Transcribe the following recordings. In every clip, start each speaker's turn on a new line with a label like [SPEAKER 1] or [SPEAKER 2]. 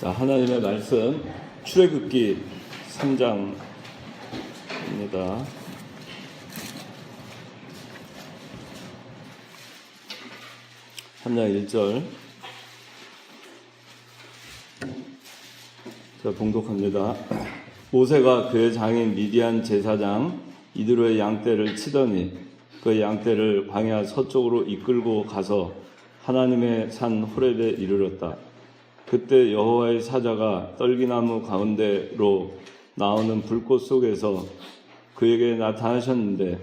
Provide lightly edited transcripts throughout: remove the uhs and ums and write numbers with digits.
[SPEAKER 1] 자, 하나님의 말씀 출애굽기 3장입니다. 3장 1절. 자, 봉독합니다. 모세가 그의 장인 미디안 제사장 이드로의 양떼를 치더니 그 양떼를 광야 서쪽으로 이끌고 가서 하나님의 산 호렙에 이르렀다. 그때 여호와의 사자가 떨기나무 가운데로 나오는 불꽃 속에서 그에게 나타나셨는데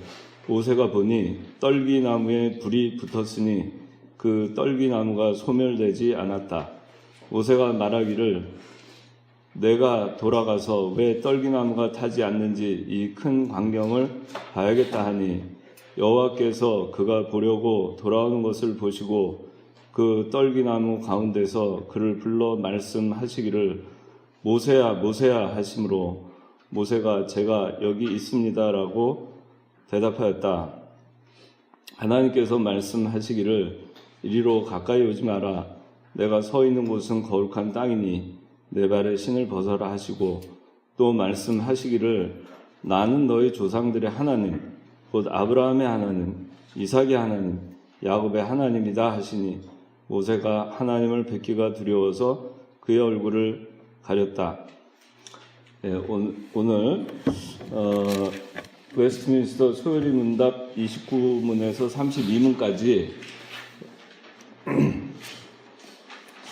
[SPEAKER 1] 모세가 보니 떨기나무에 불이 붙었으니 그 떨기나무가 소멸되지 않았다. 모세가 말하기를 내가 돌아가서 왜 떨기나무가 타지 않는지 이 큰 광경을 봐야겠다 하니 여호와께서 그가 보려고 돌아오는 것을 보시고 그 떨기나무 가운데서 그를 불러 말씀하시기를 모세야 모세야 하심으로 모세가 제가 여기 있습니다라고 대답하였다. 하나님께서 말씀하시기를 이리로 가까이 오지 마라. 내가 서 있는 곳은 거룩한 땅이니 내 발에 신을 벗어라 하시고 또 말씀하시기를 나는 너희 조상들의 하나님 곧 아브라함의 하나님 이삭의 하나님 야곱의 하나님이다 하시니 모세가 하나님을 뵙기가 두려워서 그의 얼굴을 가렸다. 오늘 웨스트민스터 소요리 문답 29문에서 32문까지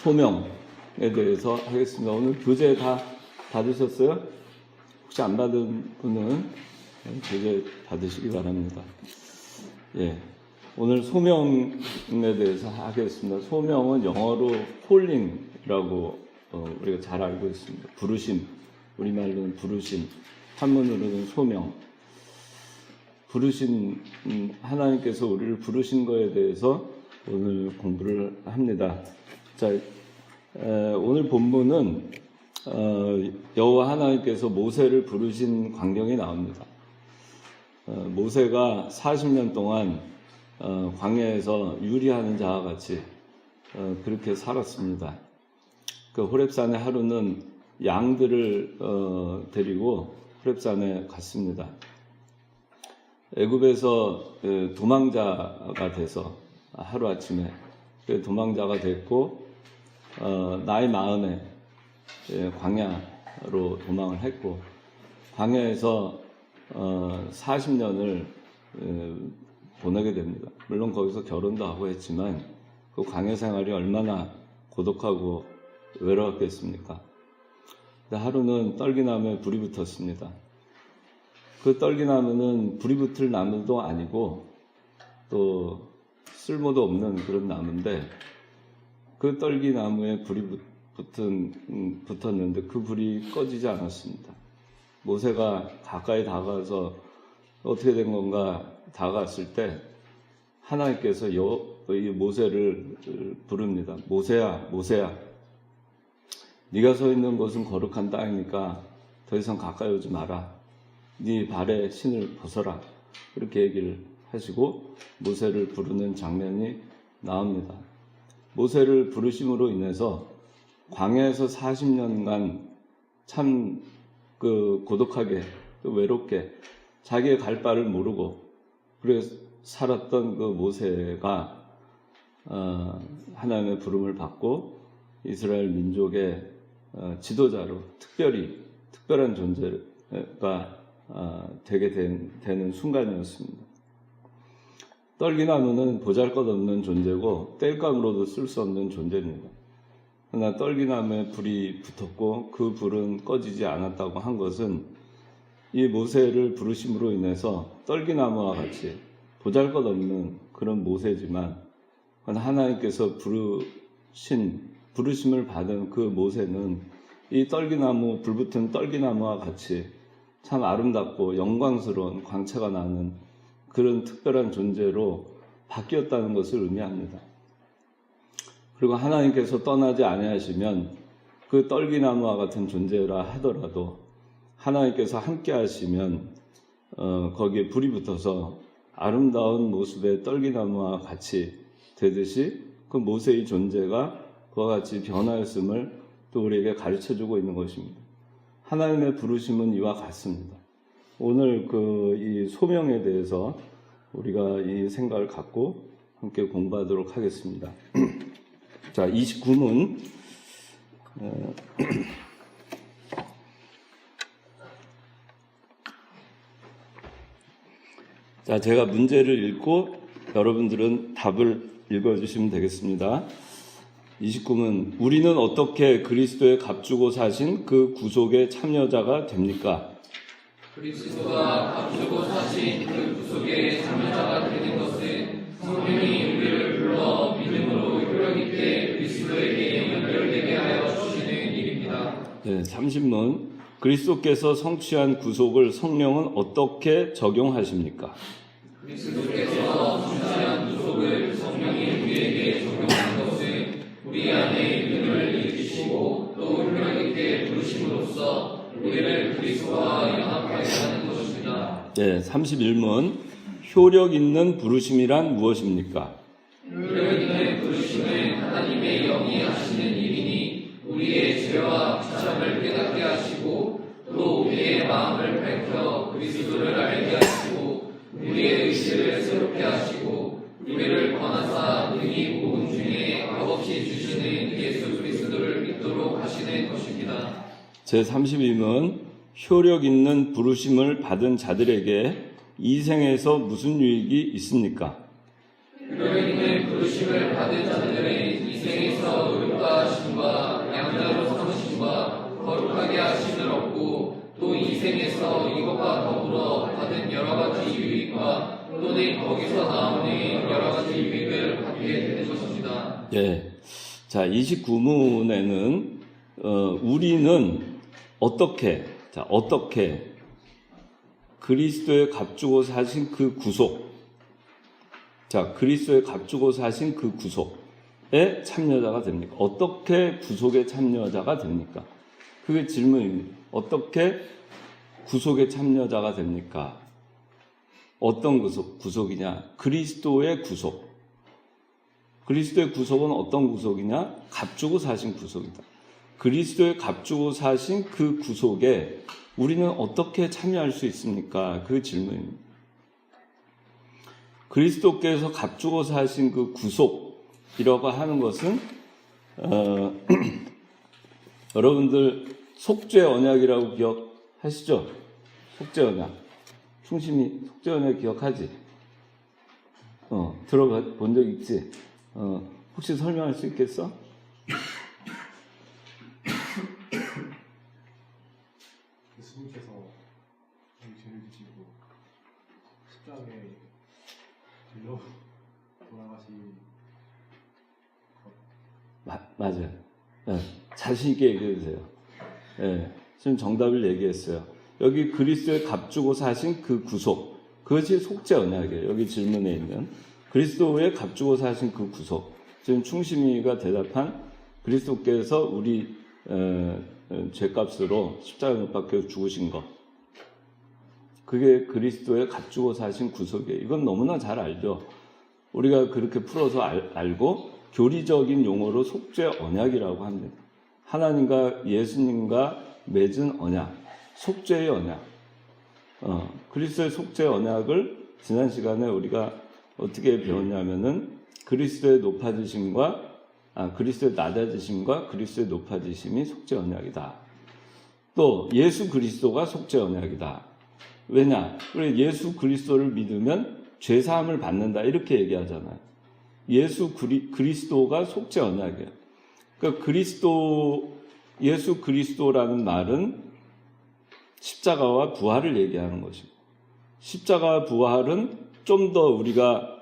[SPEAKER 1] 소명에 대해서 하겠습니다. 오늘 교재 다 받으셨어요? 혹시 안 받은 분은 교재 받으시기 바랍니다. 예. 오늘 소명에 대해서 하겠습니다. 소명은 영어로 calling이라고 우리가 잘 알고 있습니다. 부르심, 우리말로는 부르심, 한문으로는 소명. 부르신 하나님께서 우리를 부르신 거에 대해서 오늘 공부를 합니다. 자, 오늘 본문은 여호와 하나님께서 모세를 부르신 광경이 나옵니다. 모세가 40년 동안 광야에서 유리하는 자와 같이 그렇게 살았습니다. 그 호렙산에 하루는 양들을 데리고 호렙산에 갔습니다. 애굽에서 도망자가 돼서 하루아침에 도망자가 됐고 나이 40에 광야로 도망을 했고 광야에서 40년을 보내게 됩니다. 물론 거기서 결혼도 하고 했지만 그 광야 생활이 얼마나 고독하고 외로웠겠습니까? 하루는 떨기나무에 불이 붙었습니다. 그 떨기나무는 불이 붙을 나무도 아니고 또 쓸모도 없는 그런 나무인데 그 떨기나무에 불이 붙었는데 그 불이 꺼지지 않았습니다. 모세가 가까이 다가가서 어떻게 된 건가 다가갔을 때 하나님께서 이 모세를 부릅니다. 모세야 모세야 네가 서 있는 곳은 거룩한 땅이니까 더 이상 가까이 오지 마라. 네 발에 신을 벗어라. 이렇게 얘기를 하시고 모세를 부르는 장면이 나옵니다. 모세를 부르심으로 인해서 광야에서 40년간 참 고독하게 외롭게 자기의 갈 바를 모르고 그래서 살았던 그 모세가 하나님의 부름을 받고 이스라엘 민족의 지도자로 특별한 존재가 되게 되는 순간이었습니다. 떨기나무는 보잘것없는 존재고 땔감으로도 쓸 수 없는 존재입니다. 그러나 떨기나무에 불이 붙었고 그 불은 꺼지지 않았다고 한 것은 이 모세를 부르심으로 인해서 떨기나무와 같이 보잘것없는 그런 모세지만 하나님께서 부르심을 받은 그 모세는 이 떨기나무, 불붙은 떨기나무와 같이 참 아름답고 영광스러운 광채가 나는 그런 특별한 존재로 바뀌었다는 것을 의미합니다. 그리고 하나님께서 떠나지 아니하시면 그 떨기나무와 같은 존재라 하더라도 하나님께서 함께 하시면 거기에 불이 붙어서 아름다운 모습의 떨기나무와 같이 되듯이 그 모세의 존재가 그와 같이 변화했음을 또 또 우리에게 가르쳐주고 있는 것입니다. 하나님의 부르심은 이와 같습니다. 오늘 이 소명에 대해서 우리가 이 생각을 갖고 함께 공부하도록 하겠습니다. 자, 29문. 자, 제가 문제를 읽고 여러분들은 답을 읽어주시면 되겠습니다. 29문. 우리는 어떻게 그리스도에 값주고 사신 그 구속의 참여자가 됩니까?
[SPEAKER 2] 그리스도가 값주고 사신 그 구속의 참여자가 되는 것은 성령이 우리를 불러 믿음으로 효력 있게 그리스도에게 연결되게 하여 주시는 일입니다.
[SPEAKER 1] 네, 30문. 그리스도께서 성취한 구속을 성령은 어떻게 적용하십니까?
[SPEAKER 2] 그리스도께서 성취한 구속을 성령이 우리에게 적용하는 것은 우리 안에 믿음을 일으키시고 또 효력 있게 부르심으로써 우리를 그리스도와 연합하게 하는 것입니다.
[SPEAKER 1] 네, 31문. 효력 있는 부르심이란 무엇입니까?
[SPEAKER 2] 효력 있는 부르심은 하나님의 영이 하시는 일이니 우리의 죄와 비참을 깨닫게 하시고 또 우리의 마음을 밝혀 그리스도를 알게 하시고 우리의 의식을 새롭게 하시고 우리를 권하사 능히 복음 중에 값없이 주시는 예수 그리스도를 믿도록 하시는 것입니다.
[SPEAKER 1] 제32문. 효력 있는 부르심을 받은 자들에게 이 생에서 무슨 유익이 있습니까?
[SPEAKER 2] 효력 있는 부르심을 받은 자들은 이 생에서 의롭다 하심과 양자로 삼으심과 거룩하게 하심을 얻고 또 이 생에서 이것과 더불어 받은 여러 가지 유익과 또는 거기서 나오는 여러 가지 유익을 받게 되는 것입니다.
[SPEAKER 1] 예. 자, 29문에는 우리는 어떻게 그리스도에 값주고 사신 그 구속, 자, 그리스도에 값주고 사신 그 구속에 참여자가 됩니까? 어떻게 구속에 참여자가 됩니까? 그게 질문입니다. 어떻게 구속에 참여자가 됩니까? 어떤 구속이냐? 그리스도의 구속. 그리스도의 구속은 어떤 구속이냐? 값주고 사신 구속이다. 그리스도에 값주고 사신 그 구속에 우리는 어떻게 참여할 수 있습니까? 그 질문입니다. 그리스도께서 값주고 사신 그 구속이라고 하는 것은 여러분들 속죄 언약이라고 기억하시죠? 속죄 언약. 충심이 속죄 언약 기억하지? 들어가 본 적 있지? 혹시 설명할 수 있겠어?
[SPEAKER 3] 예수님께서 우리 죄를 지시고 십자가에 들려 돌아가신 것.
[SPEAKER 1] 맞아요. 네, 자신 있게 얘기해 주세요. 네, 지금 정답을 얘기했어요. 여기 그리스도에 값주고 사신 그 구속, 그것이 속죄 언약이에요. 여기 질문에 있는 그리스도에 값주고 사신 그 구속. 지금 충심이가 대답한 그리스도께서 우리 죄값으로 십자가에 못 박혀 죽으신 것. 그게 그리스도에 값주고 사신 구속이에요. 이건 너무나 잘 알죠. 우리가 그렇게 풀어서 알고 교리적인 용어로 속죄 언약이라고 합니다. 하나님과 예수님과 맺은 언약, 속죄의 언약. 그리스도의 속죄 언약을 지난 시간에 우리가 어떻게 배웠냐면은 그리스도의 높아지심과 그리스도의 낮아지심과 그리스도의 높아지심이 속죄 언약이다. 또 예수 그리스도가 속죄 언약이다. 왜냐? 우리 예수 그리스도를 믿으면 죄 사함을 받는다 이렇게 얘기하잖아요. 예수 그리스도가 속죄 언약이에요. 그러니까 예수 그리스도라는 말은 십자가와 부활을 얘기하는 것이고, 십자가와 부활은 좀 더 우리가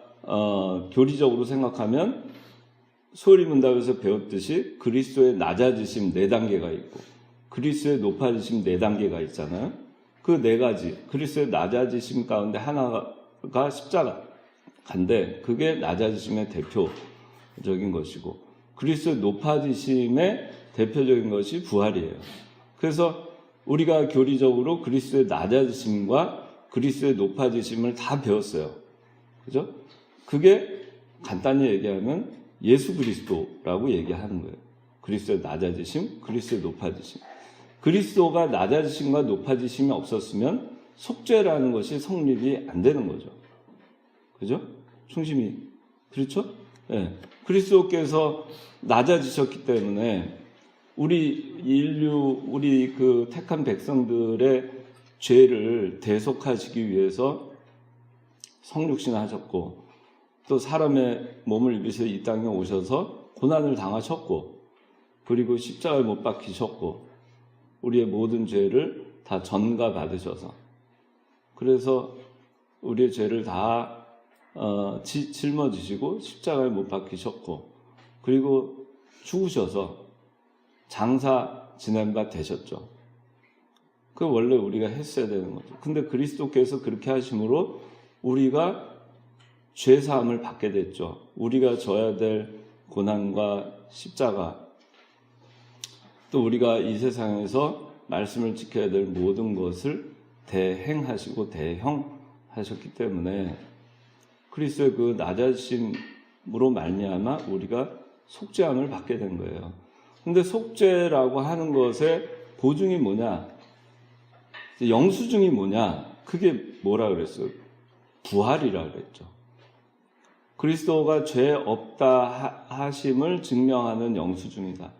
[SPEAKER 1] 교리적으로 생각하면 소리문답에서 배웠듯이 그리스도의 낮아지심 4단계가 있고 그리스도의 높아지심 4단계가 있잖아요. 그 4가지 그리스도의 낮아지심 가운데 하나가 십자가인데 그게 낮아지심의 대표적인 것이고 그리스도의 높아지심의 대표적인 것이 부활이에요. 그래서 우리가 교리적으로 그리스도의 낮아지심과 그리스도의 높아지심을 다 배웠어요. 그죠? 그게 간단히 얘기하면 예수 그리스도라고 얘기하는 거예요. 그리스도의 낮아지심, 그리스도의 높아지심. 그리스도가 낮아지심과 높아지심이 없었으면 속죄라는 것이 성립이 안 되는 거죠. 그죠? 중심이. 그렇죠? 예. 그리스도께서 낮아지셨기 때문에 우리 인류, 우리 그 택한 백성들의 죄를 대속하시기 위해서 성육신하셨고, 또 사람의 몸을 입으셔 이 땅에 오셔서 고난을 당하셨고, 그리고 십자가에 못 박히셨고, 우리의 모든 죄를 다 전가받으셔서, 그래서 우리의 죄를 다 짊어지시고 십자가에 못 박히셨고, 그리고 죽으셔서 장사 지낸 바 되셨죠. 그 원래 우리가 했어야 되는 거죠. 근데 그리스도께서 그렇게 하심으로 우리가 죄 사함을 받게 됐죠. 우리가 져야 될 고난과 십자가, 또 우리가 이 세상에서 말씀을 지켜야 될 모든 것을 대행하시고 대형하셨기 때문에 그리스도의 그 낮아짐으로 말미암아 우리가 속죄함을 받게 된 거예요. 근데 속죄라고 하는 것의 보증이 뭐냐? 영수증이 뭐냐? 그게 뭐라 그랬어요? 부활이라 그랬죠. 그리스도가 죄 없다 하심을 증명하는 영수증이다.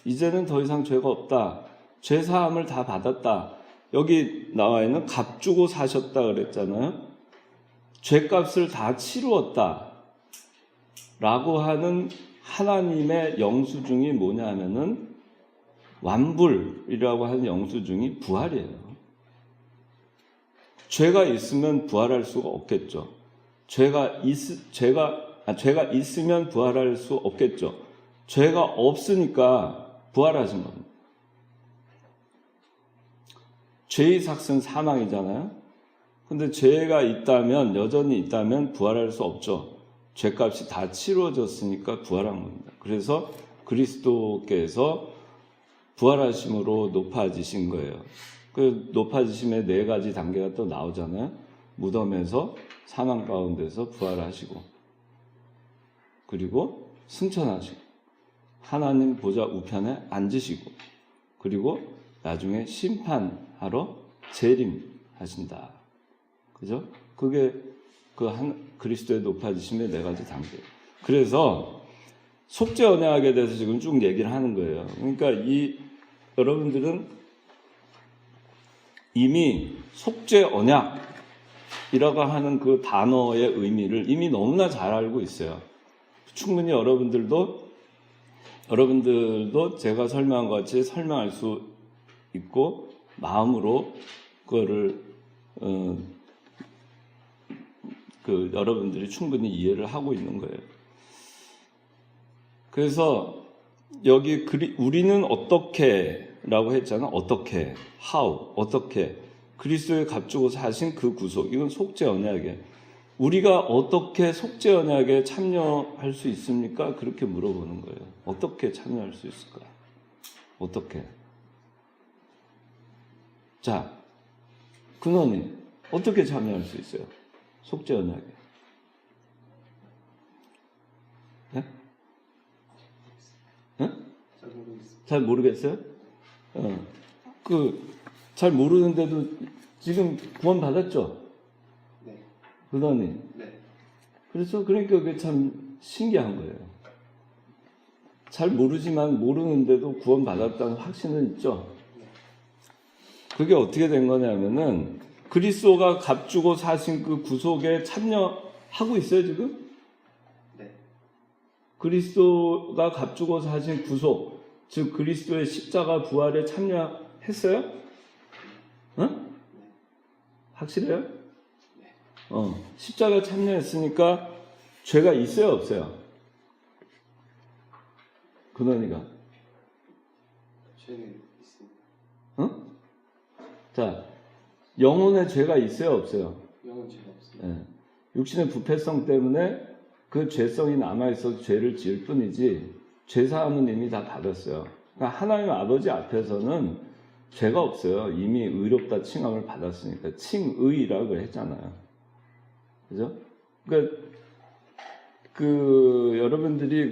[SPEAKER 1] 이제는 더 이상 죄가 없다. 죄 사함을 다 받았다. 여기 나와 있는 값 주고 사셨다 그랬잖아요. 죄값을 다 치루었다 라고 하는 하나님의 영수증이 뭐냐 하면은 완불이라고 하는 영수증이 부활이에요. 죄가 있으면 부활할 수가 없겠죠. 죄가 있으면 부활할 수 없겠죠. 죄가 없으니까 부활하신 겁니다. 죄의 삭은 사망이잖아요. 근데 죄가 있다면, 여전히 있다면 부활할 수 없죠. 죄값이 다 치루어졌으니까 부활한 겁니다. 그래서 그리스도께서 부활하심으로 높아지신 거예요. 그 높아지심의 4가지 단계가 또 나오잖아요. 무덤에서 사망 가운데서 부활하시고, 그리고 승천하시고, 하나님 보좌 우편에 앉으시고, 그리고 나중에 심판하러 재림하신다. 그죠? 그게 그리스도의 높아지심의 4가지 단계예요. 그래서 속죄 언약에 대해서 지금 쭉 얘기를 하는 거예요. 그러니까 여러분들은 이미 속죄 언약이라고 하는 그 단어의 의미를 이미 너무나 잘 알고 있어요. 충분히 여러분들도 제가 설명한 것 같이 설명할 수 있고 마음으로 그거를 여러분들이 충분히 이해를 하고 있는 거예요. 그래서 여기 우리는 어떻게라고 했잖아. 어떻게, how, 어떻게 그리스도의 값주고 사신 그 구속, 이건 속죄 언약이에요. 우리가 어떻게 속죄 언약에 참여할 수 있습니까? 그렇게 물어보는 거예요. 어떻게 참여할 수 있을까? 어떻게? 자, 근원이 어떻게 참여할 수 있어요? 속죄 언약에. 네? 네? 잘 모르겠어요? 잘 모르는데도 지금 구원 받았죠?
[SPEAKER 3] 네.
[SPEAKER 1] 근원이.
[SPEAKER 3] 네.
[SPEAKER 1] 그렇죠? 그러니까 그게 참 신기한 거예요. 잘 모르지만 모르는데도 구원 받았다는 확신은 있죠? 그게 어떻게 된 거냐면은 그리스도가 값주고 사신 그 구속에 참여하고 있어요, 지금?
[SPEAKER 3] 네.
[SPEAKER 1] 그리스도가 값주고 사신 구속, 즉 그리스도의 십자가 부활에 참여했어요? 응? 확실해요? 십자가 참여했으니까 죄가 있어요, 없어요? 근원이가.
[SPEAKER 3] 죄는 있습니다.
[SPEAKER 1] 응? 자, 영혼에 죄가 있어요, 없어요?
[SPEAKER 3] 영은 죄가 없습니다.
[SPEAKER 1] 예. 육신의 부패성 때문에 그 죄성이 남아있어서 죄를 지을 뿐이지 죄사함은 이미 다 받았어요. 그러니까 하나님 아버지 앞에서는 죄가 없어요. 이미 의롭다 칭함을 받았으니까. 칭의라고 했잖아요. 그죠? 그러니까 여러분들이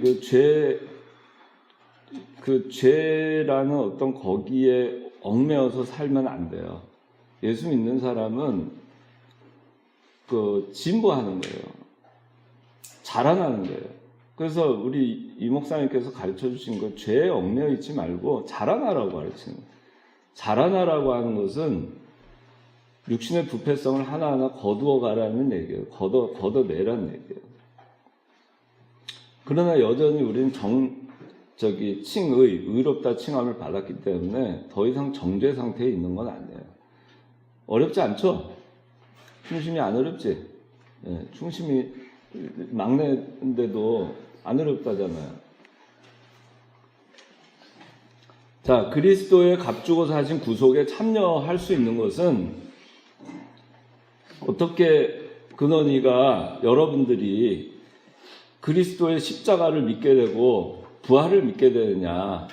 [SPEAKER 1] 그 죄라는 어떤 거기에 얽매여서 살면 안 돼요. 예수 믿는 사람은 그 진보하는 거예요. 자라나는 거예요. 그래서 우리 이 목사님께서 가르쳐 주신 거 죄에 얽매여 있지 말고 자라나라고 가르치는 거예요. 자라나라고 하는 것은 육신의 부패성을 하나하나 거두어 가라는 얘기예요. 걷어내라는 얘기예요. 그러나 여전히 우리는 의롭다 칭함을 받았기 때문에 더 이상 정죄 상태에 있는 건 아니에요. 어렵지 않죠? 충심이 안 어렵지? 예, 충심이 막내인데도 안 어렵다잖아요. 자, 그리스도의 값주고 사신 구속에 참여할 수 있는 것은 어떻게 근원이가 여러분들이 그리스도의 십자가를 믿게 되고 부활을 믿게 되느냐?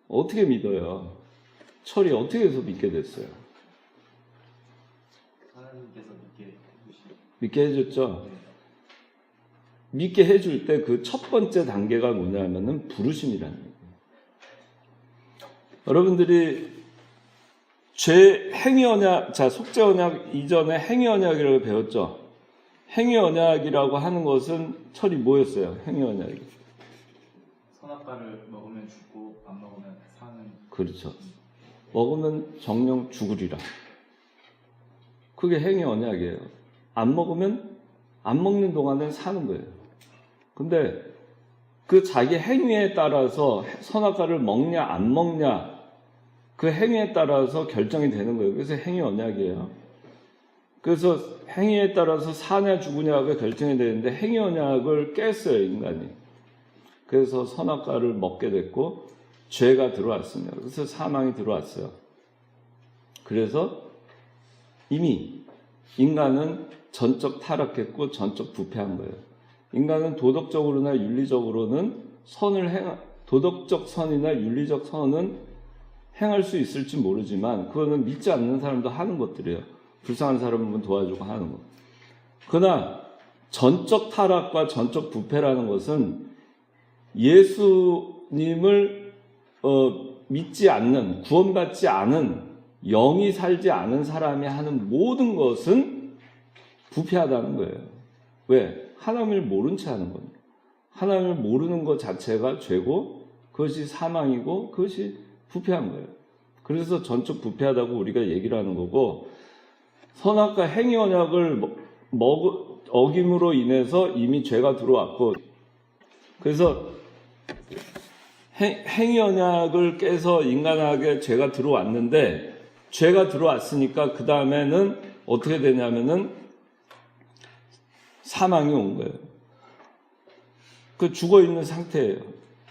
[SPEAKER 1] 어떻게 믿어요? 철이 어떻게 해서 믿게 됐어요?
[SPEAKER 3] 하나님께서
[SPEAKER 1] 믿게 해줬죠? 믿게 해줄 때 그 첫 번째 단계가 뭐냐면은 부르심이라는 거예요. 여러분들이 행위 언약, 속죄 언약 이전에 행위 언약이라고 배웠죠? 행위 언약이라고 하는 것은 철이 뭐였어요? 행위 언약이.
[SPEAKER 3] 선악과를 먹으면 죽고 안 먹으면 사는.
[SPEAKER 1] 그렇죠. 먹으면 정령 죽으리라. 그게 행위 언약이에요. 안 먹으면 안 먹는 동안은 사는 거예요. 근데 그 자기 행위에 따라서 선악과를 먹냐 안 먹냐 그 행위에 따라서 결정이 되는 거예요. 그래서 행위 언약이에요. 그래서 행위에 따라서 사냐 죽으냐가 결정이 되는데 행위 언약을 깼어요, 인간이. 그래서 선악과를 먹게 됐고 죄가 들어왔습니다. 그래서 사망이 들어왔어요. 그래서 이미 인간은 전적 타락했고 전적 부패한 거예요. 인간은 도덕적으로나 윤리적으로는 도덕적 선이나 윤리적 선은 행할 수 있을지 모르지만 그거는 믿지 않는 사람도 하는 것들이에요. 불쌍한 사람은 도와주고 하는 것. 그러나 전적 타락과 전적 부패라는 것은 예수님을 믿지 않는, 구원받지 않은, 영이 살지 않은 사람이 하는 모든 것은 부패하다는 거예요. 왜? 하나님을 모른 채 하는 겁니다. 하나님을 모르는 것 자체가 죄고 그것이 사망이고 그것이 부패한 거예요. 그래서 전적 부패하다고 우리가 얘기를 하는 거고 선악과 행위 언약을 어김으로 인해서 이미 죄가 들어왔고 그래서 행위 언약을 깨서 인간에게 죄가 들어왔는데 죄가 들어왔으니까 그 다음에는 어떻게 되냐면은 사망이 온 거예요. 그 죽어 있는 상태예요.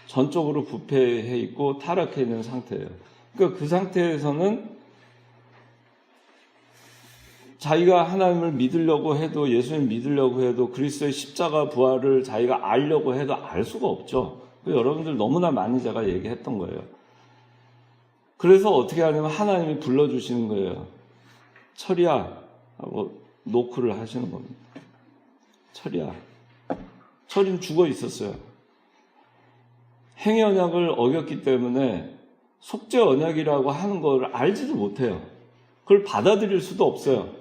[SPEAKER 1] 전적으로 부패해 있고 타락해 있는 상태예요. 그러니까 그 상태에서는 자기가 하나님을 믿으려고 해도 예수님 믿으려고 해도 그리스도의 십자가 부활을 자기가 알려고 해도 알 수가 없죠. 여러분들 너무나 많이 제가 얘기했던 거예요. 그래서 어떻게 하냐면 하나님이 불러주시는 거예요. 철이야 하고 노크를 하시는 겁니다. 철이야. 철이는 죽어 있었어요. 행위 언약을 어겼기 때문에 속죄 언약이라고 하는 걸 알지도 못해요. 그걸 받아들일 수도 없어요.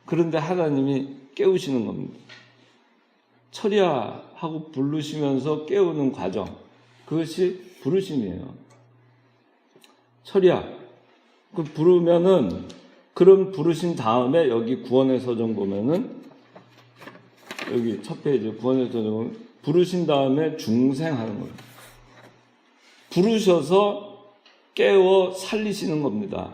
[SPEAKER 1] 그런데 하나님이 깨우시는 겁니다. 철이야 하고 부르시면서 깨우는 과정. 그것이 부르심이에요. 철이야. 그 부르면은 그런 부르신 다음에 여기 구원의 서정 보면은 여기 첫 페이지 구원의 서정 부르신 다음에 중생하는 거예요. 부르셔서 깨워 살리시는 겁니다.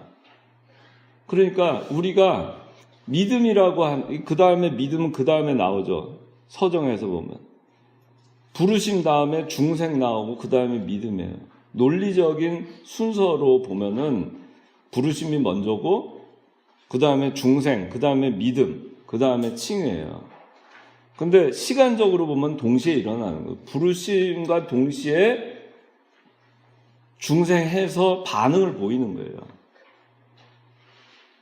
[SPEAKER 1] 그러니까 우리가 믿음이라고 그 다음에 믿음은 그 다음에 나오죠. 서정에서 보면 부르심 다음에 중생 나오고 그 다음에 믿음이에요. 논리적인 순서로 보면은 부르심이 먼저고 그 다음에 중생, 그 다음에 믿음, 그 다음에 칭의예요. 근데 시간적으로 보면 동시에 일어나는 거예요. 부르심과 동시에 중생해서 반응을 보이는 거예요.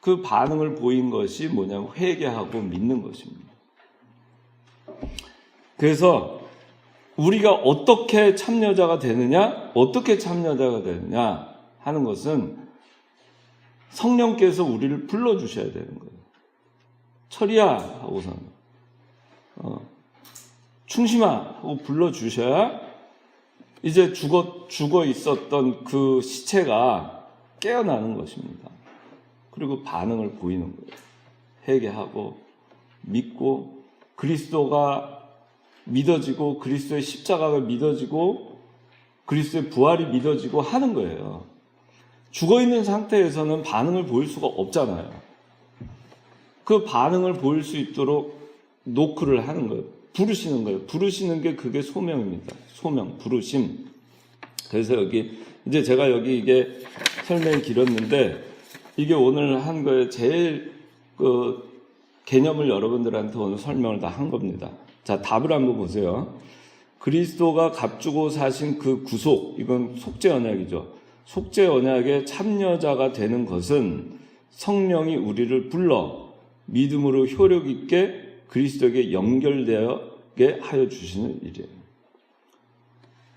[SPEAKER 1] 그 반응을 보인 것이 뭐냐면 회개하고 믿는 것입니다. 그래서 우리가 어떻게 참여자가 되느냐, 어떻게 참여자가 되느냐 하는 것은 성령께서 우리를 불러주셔야 되는 거예요. 철이야 하고서는 충심아 하고 불러주셔야 이제 죽어 있었던 그 시체가 깨어나는 것입니다. 그리고 반응을 보이는 거예요. 회개하고 믿고 그리스도가 믿어지고 그리스도의 십자가가 믿어지고 그리스도의 부활이 믿어지고 하는 거예요. 죽어있는 상태에서는 반응을 보일 수가 없잖아요. 그 반응을 보일 수 있도록 노크를 하는 거예요. 부르시는 거예요. 부르시는 게 그게 소명입니다. 소명, 부르심. 그래서 여기 이제 제가 여기 이게 설명이 길었는데 이게 오늘 한 거에 제일 그 개념을 여러분들한테 오늘 설명을 다 한 겁니다. 자, 답을 한번 보세요. 그리스도가 값주고 사신 그 구속, 이건 속죄 언약이죠. 속죄 언약의 참여자가 되는 것은 성령이 우리를 불러 믿음으로 효력 있게 그리스도에게 연결되게 하여 주시는 일이에요.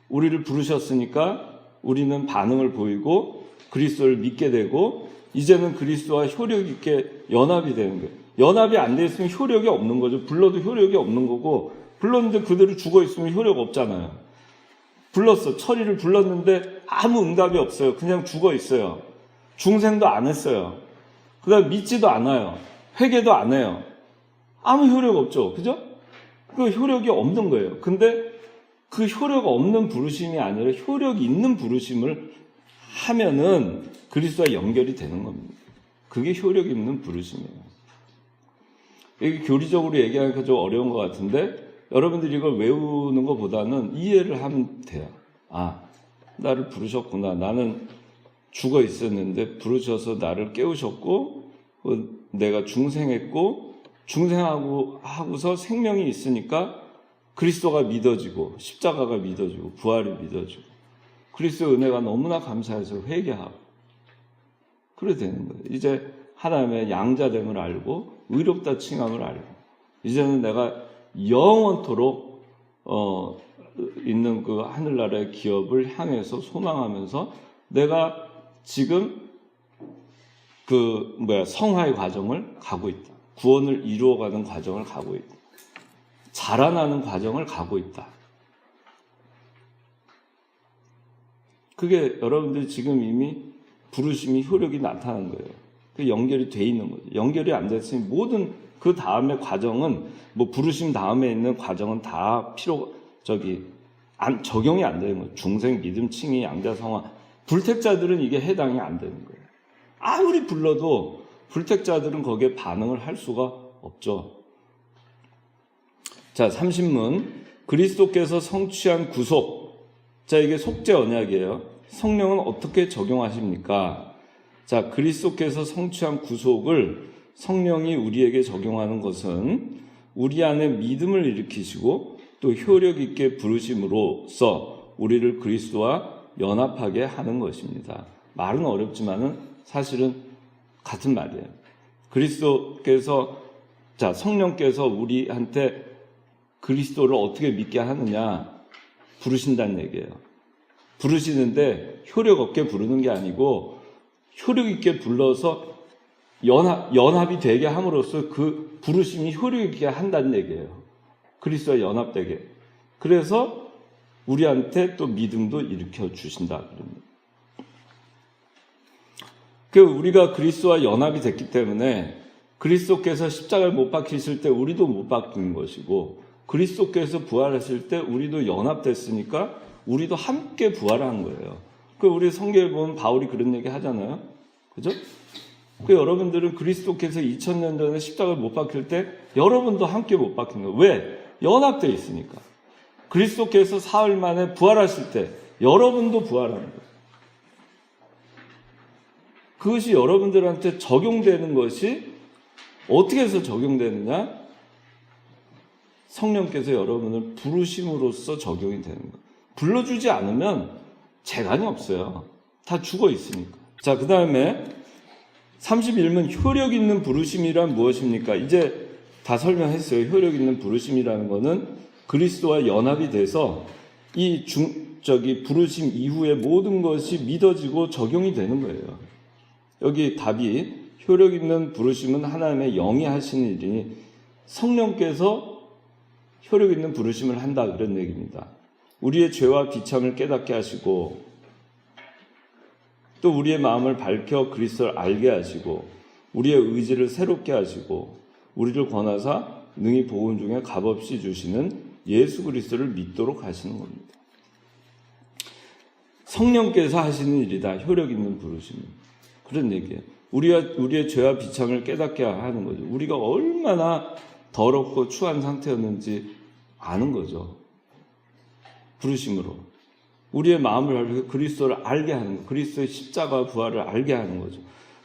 [SPEAKER 1] 우리를 부르셨으니까 우리는 반응을 보이고 그리스도를 믿게 되고 이제는 그리스도와 효력 있게 연합이 되는 거예요. 연합이 안 돼 있으면 효력이 없는 거죠. 불러도 효력이 없는 거고 불렀는데 그대로 죽어 있으면 효력 없잖아요. 불렀어. 철이를 불렀는데 아무 응답이 없어요. 그냥 죽어 있어요. 중생도 안 했어요. 그 다음에 믿지도 않아요. 회개도 안 해요. 아무 효력 없죠. 그죠? 그 효력이 없는 거예요. 근데 그 효력 없는 부르심이 아니라 효력 있는 부르심을 하면은 그리스도와 연결이 되는 겁니다. 그게 효력 있는 부르심이에요. 이게 교리적으로 얘기하니까 좀 어려운 것 같은데 여러분들이 이걸 외우는 것보다는 이해를 하면 돼요. 아, 나를 부르셨구나. 나는 죽어 있었는데 부르셔서 나를 깨우셨고 내가 중생했고 중생하고서 생명이 있으니까 그리스도가 믿어지고 십자가가 믿어지고 부활이 믿어지고 그리스도의 은혜가 너무나 감사해서 회개하고 그래 되는 거예요. 이제 하나님의 양자됨을 알고 의롭다 칭함을 알고 이제는 내가 영원토록 있는 그 하늘나라의 기업을 향해서 소망하면서 내가 지금 성화의 과정을 가고 있다. 구원을 이루어가는 과정을 가고 있다. 자라나는 과정을 가고 있다. 그게 여러분들이 지금 이미 부르심이 효력이 나타난 거예요. 그 연결이 돼 있는 거죠. 연결이 안 됐으니 모든 그 다음의 과정은 부르심 다음에 있는 과정은 다 적용이 안 되는 거예요. 중생, 믿음, 칭의, 양자, 성화. 불택자들은 이게 해당이 안 되는 거예요. 아무리 불러도 불택자들은 거기에 반응을 할 수가 없죠. 자, 30문. 그리스도께서 성취한 구속. 자, 이게 속죄 언약이에요. 성령은 어떻게 적용하십니까? 자, 그리스도께서 성취한 구속을 성령이 우리에게 적용하는 것은 우리 안에 믿음을 일으키시고 또 효력 있게 부르심으로써 우리를 그리스도와 연합하게 하는 것입니다. 말은 어렵지만은 사실은 같은 말이에요. 성령께서 우리한테 그리스도를 어떻게 믿게 하느냐 부르신다는 얘기예요. 부르시는데 효력 없게 부르는 게 아니고 효력 있게 불러서 연합이 되게 함으로써 그 부르심이 효력 있게 한다는 얘기예요. 그리스도와 연합되게. 그래서 우리한테 또 믿음도 일으켜 주신다. 우리가 그리스도와 연합이 됐기 때문에 그리스도께서 십자가를 못 박히실 때 우리도 못 박힌 것이고 그리스도께서 부활하실 때 우리도 연합됐으니까 우리도 함께 부활한 거예요. 우리 성경에 보면 바울이 그런 얘기 하잖아요. 그죠? 여러분들은 그리스도께서 2000년 전에 십자가를 못 박힐 때 여러분도 함께 못 박힌 거예요. 왜? 연합되어 있으니까. 그리스도께서 사흘 만에 부활하실 때 여러분도 부활하는 거예요. 그것이 여러분들한테 적용되는 것이 어떻게 해서 적용되느냐? 성령께서 여러분을 부르심으로써 적용이 되는 거예요. 불러주지 않으면 재간이 없어요. 다 죽어 있으니까. 자, 그 다음에 31문 효력 있는 부르심이란 무엇입니까? 이제 다 설명했어요. 효력 있는 부르심이라는 거는 그리스도와 연합이 돼서 이 부르심 이후에 모든 것이 믿어지고 적용이 되는 거예요. 여기 답이 효력 있는 부르심은 하나님의 영이 하시는 일이니 성령께서 효력 있는 부르심을 한다, 그런 얘기입니다. 우리의 죄와 비참을 깨닫게 하시고 또 우리의 마음을 밝혀 그리스도를 알게 하시고 우리의 의지를 새롭게 하시고 우리를 권하사 능히 복음 중에 값없이 주시는 예수 그리스도를 믿도록 하시는 겁니다. 성령께서 하시는 일이다, 효력 있는 부르심. 그런 얘기예요. 우리의 죄와 비참을 깨닫게 하는 거죠. 우리가 얼마나 더럽고 추한 상태였는지 아는 거죠. 부르심으로. 우리의 마음을 알고 그리스도를 알게 하는 거예요. 그리스도의 십자가 부활을 알게 하는 거죠.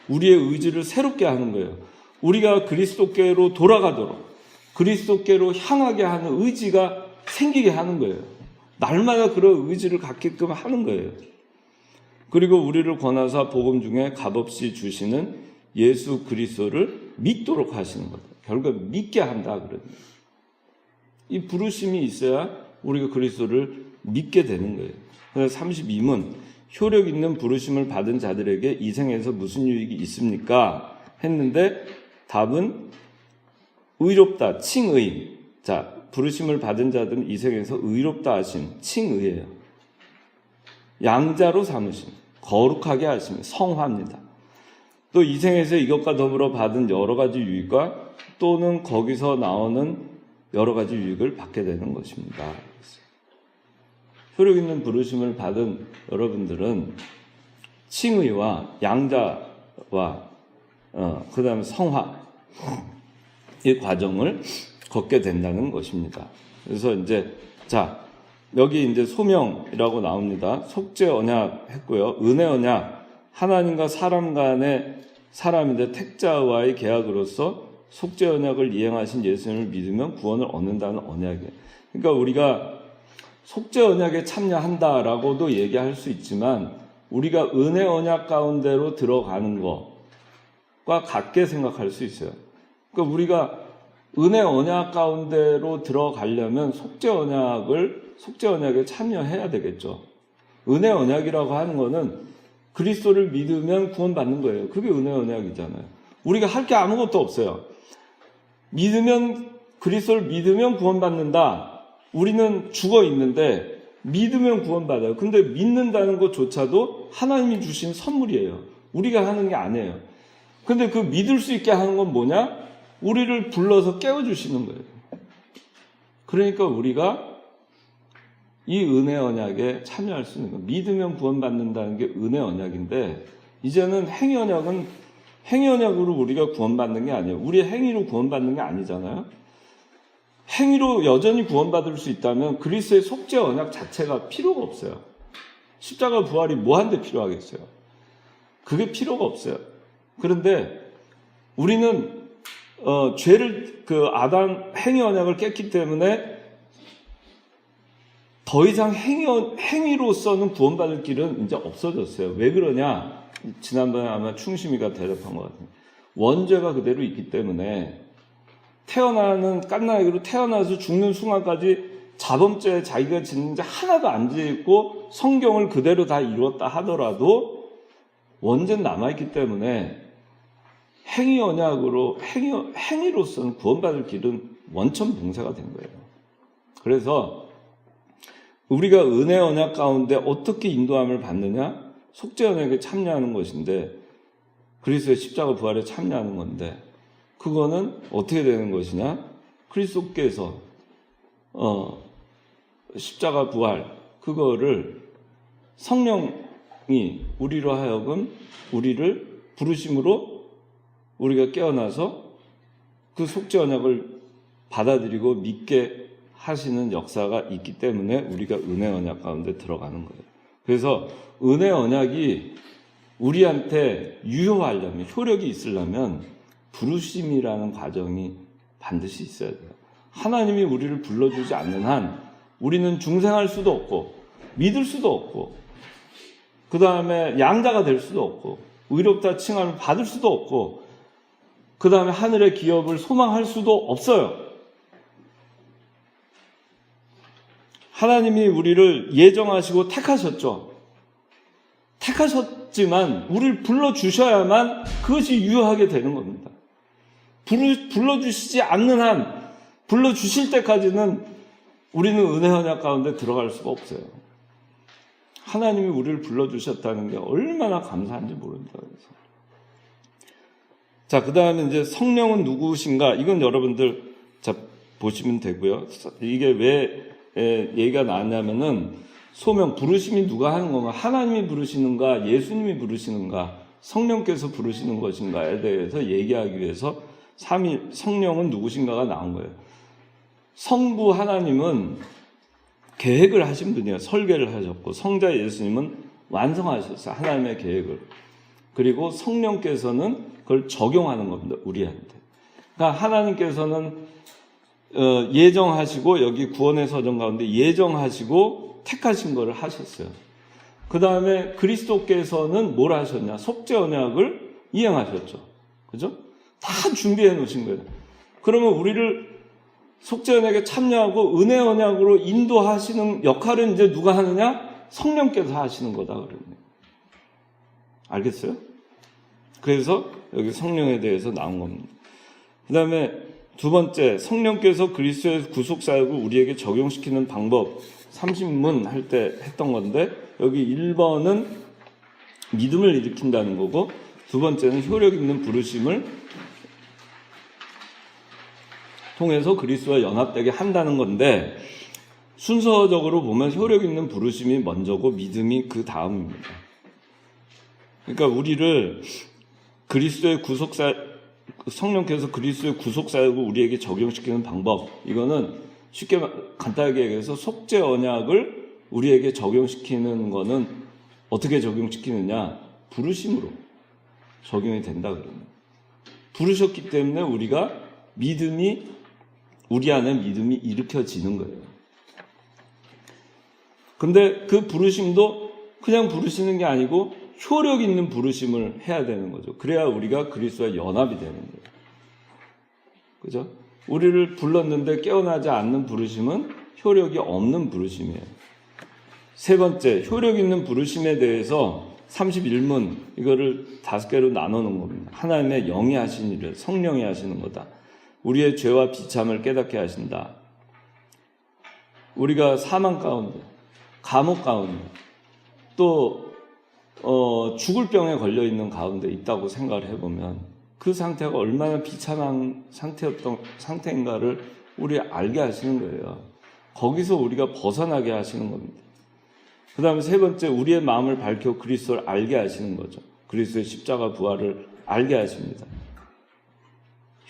[SPEAKER 1] 우리의 의지를 새롭게 하는 거예요. 우리가 그리스도께로 돌아가도록, 그리스도께로 향하게 하는 의지가 생기게 하는 거예요. 날마다 그런 의지를 갖게끔 하는 거예요. 그리고 우리를 권하사 복음 중에 값없이 주시는 예수 그리스도를 믿도록 하시는 거다. 결국 믿게 한다 그러는 거예요. 이 부르심이 있어야 우리가 그리스도를 믿게 되는 거예요. 그래서 32문, 효력 있는 부르심을 받은 자들에게 이 생에서 무슨 유익이 있습니까? 했는데 답은 의롭다, 칭의. 자, 부르심을 받은 자들은 이 생에서 의롭다 하심, 칭의예요. 양자로 삼으심, 거룩하게 하심, 성화입니다. 또 이 생에서 이것과 더불어 받은 여러 가지 유익과 또는 거기서 나오는 여러 가지 유익을 받게 되는 것입니다. 효력 있는 부르심을 받은 여러분들은 칭의와 양자와 그 다음에 성화, 이 과정을 걷게 된다는 것입니다. 그래서 이제 여기 이제 소명이라고 나옵니다. 속죄 언약 했고요. 은혜 언약, 하나님과 사람 간의 사람인데 택자와의 계약으로서 속죄 언약을 이행하신 예수님을 믿으면 구원을 얻는다는 언약이에요. 그러니까 우리가 속죄 언약에 참여한다라고도 얘기할 수 있지만 우리가 은혜 언약 가운데로 들어가는 것과 같게 생각할 수 있어요. 그러니까 우리가 은혜 언약 가운데로 들어가려면 속죄 언약에 참여해야 되겠죠. 은혜 언약이라고 하는 거는 그리스도를 믿으면 구원받는 거예요. 그게 은혜 언약이잖아요. 우리가 할 게 아무것도 없어요. 그리스도를 믿으면 구원받는다. 우리는 죽어 있는데 믿으면 구원받아요. 근데 믿는다는 것조차도 하나님이 주신 선물이에요. 우리가 하는 게 아니에요. 근데 그 믿을 수 있게 하는 건 뭐냐? 우리를 불러서 깨워주시는 거예요. 그러니까 우리가 이 은혜 언약에 참여할 수 있는 거예요. 믿으면 구원받는다는 게 은혜 언약인데 이제는 행위 언약으로 우리가 구원받는 게 아니에요. 우리의 행위로 구원받는 게 아니잖아요. 행위로 여전히 구원받을 수 있다면 그리스도의 속죄 언약 자체가 필요가 없어요. 십자가 부활이 뭐한데 필요하겠어요? 그게 필요가 없어요. 그런데 우리는 죄를 아담 행위 언약을 깼기 때문에 더 이상 행위로서는 구원받을 길은 이제 없어졌어요. 왜 그러냐? 지난번에 아마 충심이가 대답한 것 같아요. 원죄가 그대로 있기 때문에 갓난아기로 태어나서 죽는 순간까지 자범죄에 자기가 짓는 죄 하나도 안 짓고 성경을 그대로 다 이루었다 하더라도 원죄는 남아있기 때문에 행위로서는 구원받을 길은 원천봉쇄가 된 거예요. 그래서 우리가 은혜 언약 가운데 어떻게 인도함을 받느냐? 속죄 언약에 참여하는 것인데 그리스도의 십자가 부활에 참여하는 건데 그거는 어떻게 되는 것이냐? 그리스도께서 십자가 부활 그거를 성령이 우리로 하여금 우리를 부르심으로 우리가 깨어나서 그 속죄 언약을 받아들이고 믿게 하시는 역사가 있기 때문에 우리가 은혜 언약 가운데 들어가는 거예요. 그래서 은혜 언약이 우리한테 유효하려면, 효력이 있으려면 부르심이라는 과정이 반드시 있어야 돼요. 하나님이 우리를 불러주지 않는 한 우리는 중생할 수도 없고 믿을 수도 없고 그 다음에 양자가 될 수도 없고 의롭다 칭함을 받을 수도 없고 그 다음에 하늘의 기업을 소망할 수도 없어요. 하나님이 우리를 예정하시고 택하셨죠. 택하셨지만 우리를 불러주셔야만 그것이 유효하게 되는 겁니다. 불러주시지 않는 한, 불러주실 때까지는 우리는 은혜 언약 가운데 들어갈 수가 없어요. 하나님이 우리를 불러주셨다는 게 얼마나 감사한지 모릅니다. 그래서. 자, 그 다음에 이제 성령은 누구신가? 이건 여러분들 자, 보시면 되고요. 이게 왜 얘기가 나왔냐면은 소명, 부르심이 누가 하는 건가? 하나님이 부르시는가? 예수님이 부르시는가? 성령께서 부르시는 것인가에 대해서 얘기하기 위해서 성령은 누구신가가 나온 거예요. 성부 하나님은 계획을 하신 분이에요. 설계를 하셨고, 성자 예수님은 완성하셨어요. 하나님의 계획을. 그리고 성령께서는 그걸 적용하는 겁니다. 우리한테. 그러니까 하나님께서는 예정하시고, 여기 구원의 서정 가운데 예정하시고 택하신 것을 하셨어요. 그 다음에 그리스도께서는 뭘 하셨냐? 속죄 언약을 이행하셨죠. 그죠? 다 준비해 놓으신 거예요. 그러면 우리를 속죄 언약에 참여하고 은혜 언약으로 인도하시는 역할은 이제 누가 하느냐? 성령께서 하시는 거다 그러네요. 알겠어요? 그래서 여기 성령에 대해서 나온 겁니다. 그 다음에 두 번째, 성령께서 그리스도의 구속사역을 우리에게 적용시키는 방법, 30문 할 때 했던 건데, 여기 1번은 믿음을 일으킨다는 거고, 두 번째는 효력 있는 부르심을 통해서 그리스도와 연합되게 한다는 건데, 순서적으로 보면 효력 있는 부르심이 먼저고 믿음이 그 다음입니다. 그러니까 우리를 그리스도의 성령께서 그리스도의 구속사역을 우리에게 적용시키는 방법, 이거는 쉽게 간단하게 얘기해서 속죄 언약을 우리에게 적용시키는 거는 어떻게 적용시키느냐? 부르심으로 적용이 된다 그러면. 부르셨기 때문에 우리 안에 믿음이 일으켜지는 거예요. 근데 그 부르심도 그냥 부르시는 게 아니고 효력 있는 부르심을 해야 되는 거죠. 그래야 우리가 그리스도와 연합이 되는 거예요. 그죠? 우리를 불렀는데 깨어나지 않는 부르심은 효력이 없는 부르심이에요. 세 번째, 효력 있는 부르심에 대해서 31문, 이거를 5개로 나눠놓은 겁니다. 하나님의 영이 하신 일을 성령이 하시는 거다. 우리의 죄와 비참을 깨닫게 하신다. 우리가 사망 가운데, 감옥 가운데, 또 죽을 병에 걸려있는 가운데 있다고 생각을 해보면 그 상태가 얼마나 비참한 상태인가를 우리 알게 하시는 거예요. 거기서 우리가 벗어나게 하시는 겁니다. 그 다음에 세 번째, 우리의 마음을 밝혀 그리스도를 알게 하시는 거죠. 그리스도의 십자가 부활을 알게 하십니다.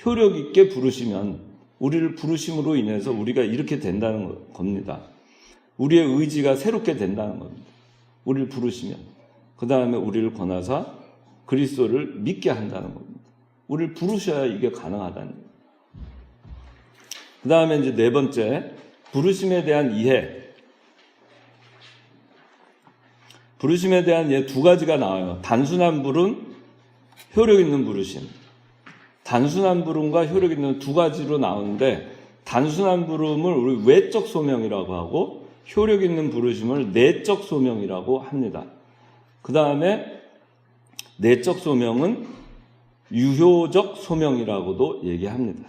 [SPEAKER 1] 효력 있게 부르시면 우리를 부르심으로 인해서 우리가 이렇게 된다는 겁니다. 우리의 의지가 새롭게 된다는 겁니다. 우리를 부르시면. 그 다음에 우리를 권하사 그리스도를 믿게 한다는 겁니다. 우리를 부르셔야 이게 가능하다는 거예요. 그 다음에 이제 네 번째, 부르심에 대한 이해. 부르심에 대한 이해 두 가지가 나와요. 단순한 부름, 효력 있는 부르심. 단순한 부름과 효력 있는 두 가지로 나오는데, 단순한 부름을 우리 외적 소명이라고 하고, 효력 있는 부르심을 내적 소명이라고 합니다. 그 다음에 내적 소명은 유효적 소명이라고도 얘기합니다.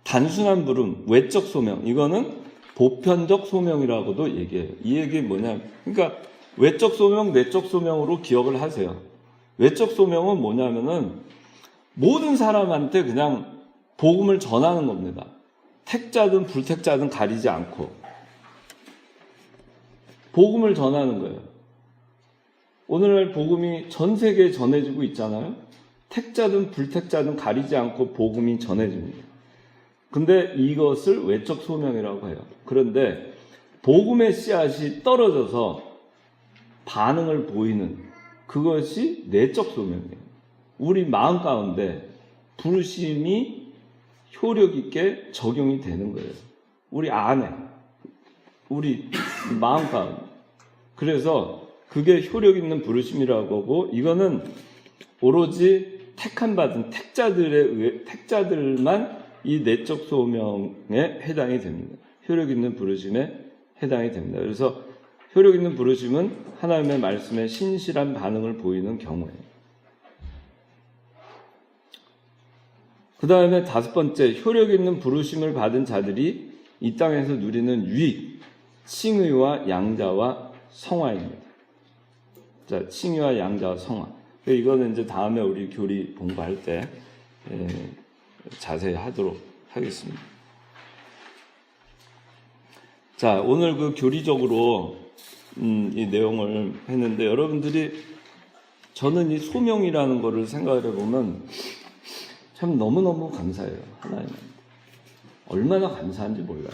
[SPEAKER 1] 단순한 부름, 외적 소명, 이거는 보편적 소명이라고도 얘기해요. 이 얘기 뭐냐면, 그러니까 외적 소명, 내적 소명으로 기억을 하세요. 외적 소명은 뭐냐면은 모든 사람한테 그냥 복음을 전하는 겁니다. 택자든 불택자든 가리지 않고 복음을 전하는 거예요. 오늘날 복음이 전 세계에 전해지고 있잖아요. 택자든 불택자든 가리지 않고 복음이 전해집니다. 근데 이것을 외적 소명이라고 해요. 그런데 복음의 씨앗이 떨어져서 반응을 보이는 그것이 내적 소명이에요. 우리 마음 가운데 부르심이 효력 있게 적용이 되는 거예요. 우리 안에, 우리 마음 가운데. 그래서 그게 효력 있는 부르심이라고 하고, 이거는 오로지 택함 받은 택자들만 이 내적 소명에 해당이 됩니다. 효력 있는 부르심에 해당이 됩니다. 그래서 효력 있는 부르심은 하나님의 말씀에 신실한 반응을 보이는 경우예요. 그 다음에 5번째, 효력 있는 부르심을 받은 자들이 이 땅에서 누리는 유익, 칭의와 양자와 성화입니다. 자, 칭의와 양자와 성화. 이거는 이제 다음에 우리 교리 공부할 때 자세히 하도록 하겠습니다. 자, 오늘 그 교리적으로 이 내용을 했는데, 여러분들이 저는 이 소명이라는 거를 생각을 해보면 참 너무너무 감사해요. 하나님 얼마나 감사한지 몰라요.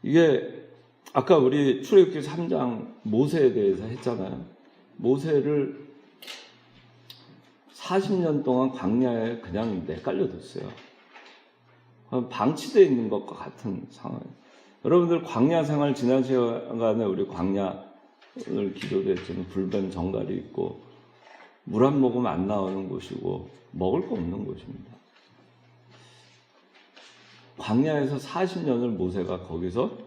[SPEAKER 1] 이게 아까 우리 출애굽기 3장 모세에 대해서 했잖아요. 모세를 40년 동안 광야에 그냥 내깔려뒀어요. 방치되어 있는 것과 같은 상황이에요. 여러분들 광야 생활 지난 시간에 우리 광야를 기도도 했지만 불변 정갈이 있고 물 한 모금 안 나오는 곳이고 먹을 거 없는 곳입니다. 광야에서 40년을 모세가 거기서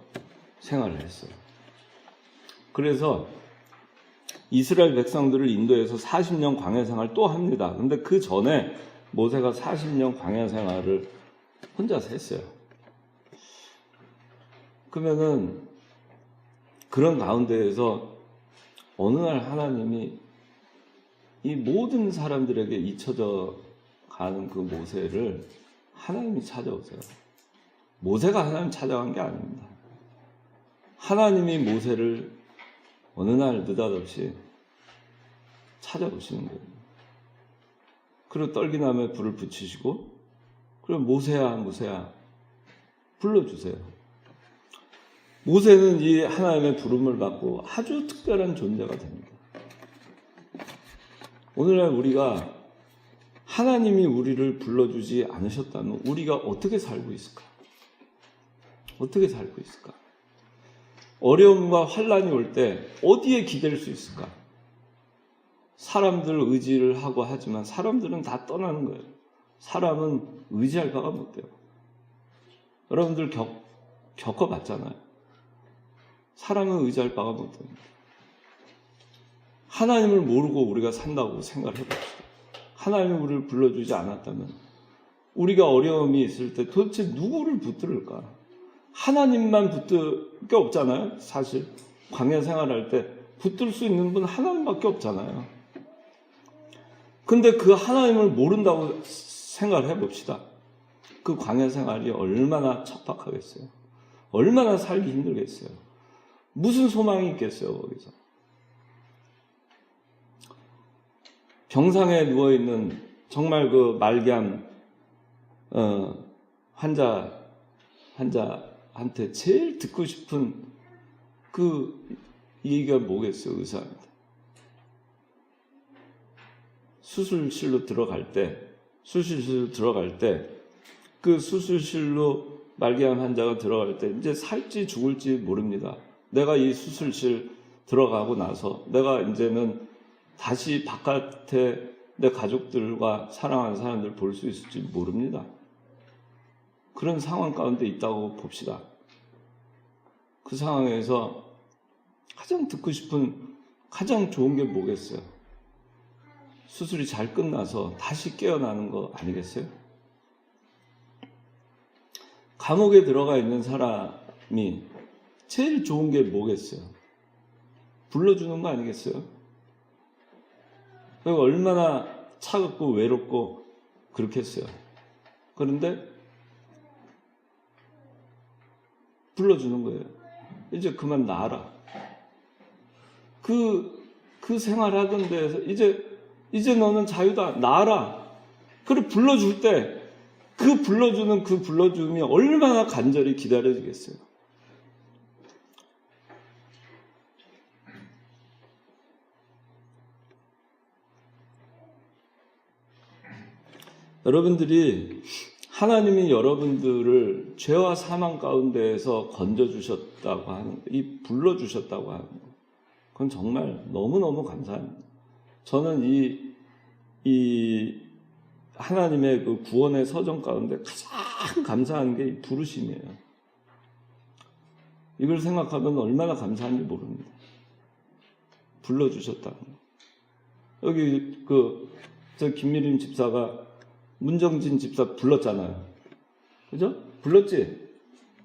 [SPEAKER 1] 생활을 했어요. 그래서 이스라엘 백성들을 인도해서 40년 광야 생활을 또 합니다. 근데 그 전에 모세가 40년 광야 생활을 혼자서 했어요. 그러면은 그런 가운데에서 어느 날 하나님이 이 모든 사람들에게 잊혀져 가는 그 모세를 하나님이 찾아오세요. 모세가 하나님 찾아간 게 아닙니다. 하나님이 모세를 어느 날 느닷없이 찾아오시는 거예요. 그리고 떨기나무에 불을 붙이시고, 그럼 모세야, 모세야, 불러주세요. 모세는 이 하나님의 부름을 받고 아주 특별한 존재가 됩니다. 오늘날 우리가 하나님이 우리를 불러주지 않으셨다면 우리가 어떻게 살고 있을까? 어떻게 살고 있을까? 어려움과 환난이 올 때 어디에 기댈 수 있을까? 사람들 의지를 하고 하지만 사람들은 다 떠나는 거예요. 사람은 의지할 바가 못 돼요. 여러분들 겪어봤잖아요. 사람은 의지할 바가 못 됩니다. 하나님을 모르고 우리가 산다고 생각을 해봅시다. 하나님이 우리를 불러주지 않았다면 우리가 어려움이 있을 때 도대체 누구를 붙들을까? 하나님만 붙들 게 없잖아요. 사실 광야 생활할 때 붙들 수 있는 분 하나님밖에 없잖아요. 근데 그 하나님을 모른다고 생각을 해봅시다. 그 광야 생활이 얼마나 척박하겠어요. 얼마나 살기 힘들겠어요. 무슨 소망이 있겠어요, 거기서. 병상에 누워있는 정말 그 말기암 환자한테 제일 듣고 싶은 그 얘기가 뭐겠어요, 의사한테. 수술실로 들어갈 때, 그 수술실로 말기암 환자가 들어갈 때 이제 살지 죽을지 모릅니다. 내가 이 수술실 들어가고 나서 내가 이제는 다시 바깥에 내 가족들과 사랑하는 사람들 볼 수 있을지 모릅니다. 그런 상황 가운데 있다고 봅시다. 그 상황에서 가장 듣고 싶은 가장 좋은 게 뭐겠어요? 수술이 잘 끝나서 다시 깨어나는 거 아니겠어요? 감옥에 들어가 있는 사람이 제일 좋은 게 뭐겠어요? 불러주는 거 아니겠어요? 얼마나 차갑고 외롭고 그렇겠어요. 그런데 불러주는 거예요. 이제 그만 나아라. 그 생활하던 데에서 이제 너는 자유다. 나아라. 그리고 불러줄 때 그 불러주는 그 불러줌이 얼마나 간절히 기다려지겠어요. 여러분들이 하나님이 여러분들을 죄와 사망 가운데에서 건져주셨다고 하는, 이 불러주셨다고 하는 거, 그건 정말 너무너무 감사합니다. 저는 이 하나님의 그 구원의 서정 가운데 가장 감사한 게 이 부르심이에요. 이걸 생각하면 얼마나 감사한지 모릅니다. 불러주셨다는 거. 여기 저 김미림 집사가 문정진 집사 불렀잖아요. 그죠? 불렀지?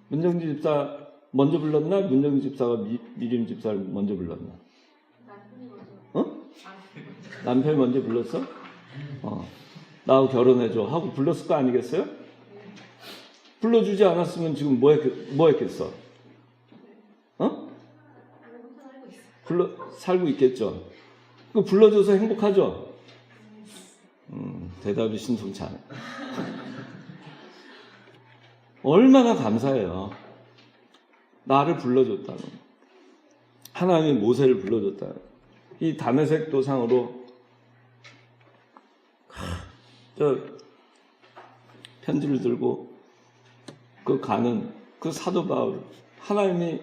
[SPEAKER 1] 문정진 집사 먼저 불렀나? 문정진 집사가 미림 집사를 먼저 불렀나? 남편이 먼저 불렀어? 나하고 결혼해줘 하고 불렀을 거 아니겠어요? 불러주지 않았으면 지금 뭐 했겠어? 살고 있겠죠? 그 불러줘서 행복하죠? 대답이 신통치 않아요. 얼마나 감사해요. 나를 불러줬다는 거. 하나님이 모세를 불러줬다는 거. 이 다메섹 도상으로 저 편지를 들고 가는 그 사도 바울, 하나님이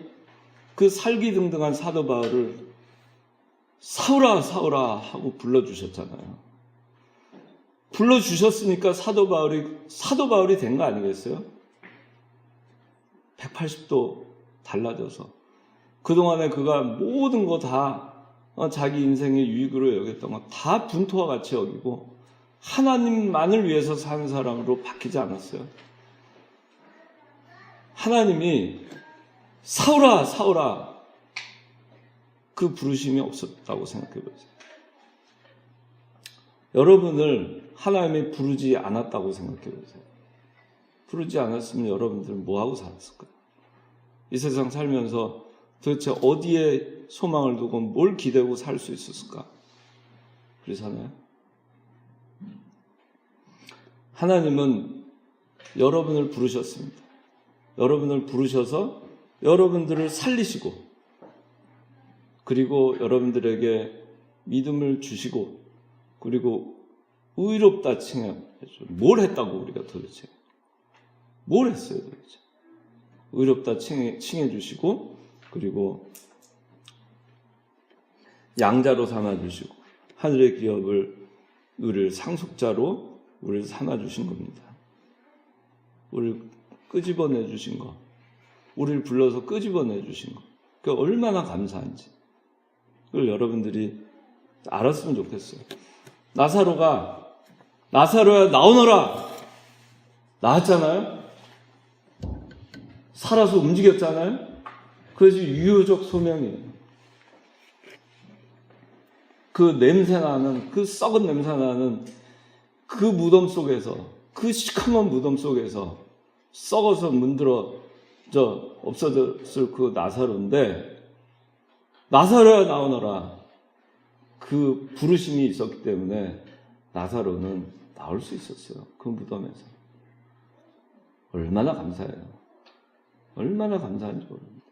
[SPEAKER 1] 그 살기등등한 사도 바울을 사울아 사울아 하고 불러주셨잖아요. 불러주셨으니까 사도 바울이 된 거 아니겠어요? 180도 달라져서 그동안에 그가 모든 거 다 자기 인생의 유익으로 여겼던 거 다 분토와 같이 여기고 하나님만을 위해서 사는 사람으로 바뀌지 않았어요. 하나님이 사울아 사울아 그 부르심이 없었다고 생각해 보세요. 여러분을 하나님이 부르지 않았다고 생각해 보세요. 부르지 않았으면 여러분들은 뭐하고 살았을까요? 이 세상 살면서 도대체 어디에 소망을 두고 뭘 기대고 살 수 있었을까? 그렇잖아요. 하나님은 여러분을 부르셨습니다. 여러분을 부르셔서 여러분들을 살리시고 그리고 여러분들에게 믿음을 주시고 그리고 의롭다 칭해야죠. 뭘 했다고 우리가 도대체 뭘 했어요 도대체? 의롭다 칭해 주시고 그리고 양자로 삼아 주시고 하늘의 기업을 우리를 상속자로 우리를 삼아 주신 겁니다. 우리를 끄집어내 주신 거, 우리를 불러서 끄집어내 주신 거, 그 얼마나 감사한지 그걸 여러분들이 알았으면 좋겠어요. 나사로야 나오너라 나왔잖아요. 살아서 움직였잖아요. 그것이 유효적 소명이에요. 그 냄새나는 그 썩은 냄새나는 그 무덤 속에서 그 시커먼 무덤 속에서 썩어서 문드러져 없어졌을 그 나사로인데 나사로야 나오너라 그 부르심이 있었기 때문에 나사로는 나올 수 있었어요. 그 무덤에서. 얼마나 감사해요. 얼마나 감사한지 모릅니다.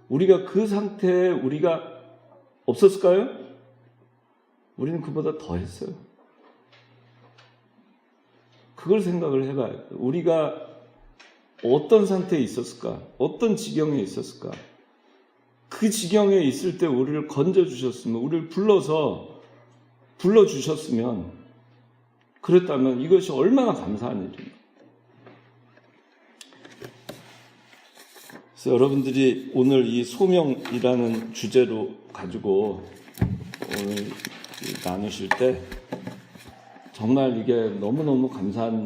[SPEAKER 1] 우리가 그 상태에 우리가 없었을까요? 우리는 그보다 더 했어요. 그걸 생각을 해봐야 돼요. 우리가 어떤 상태에 있었을까? 어떤 지경에 있었을까? 그 지경에 있을 때 우리를 건져주셨으면, 우리를 불러주셨으면, 그랬다면 이것이 얼마나 감사한 일입니까? 그래서 여러분들이 오늘 이 소명이라는 주제로 가지고 오늘 나누실 때 정말 이게 너무너무 감사한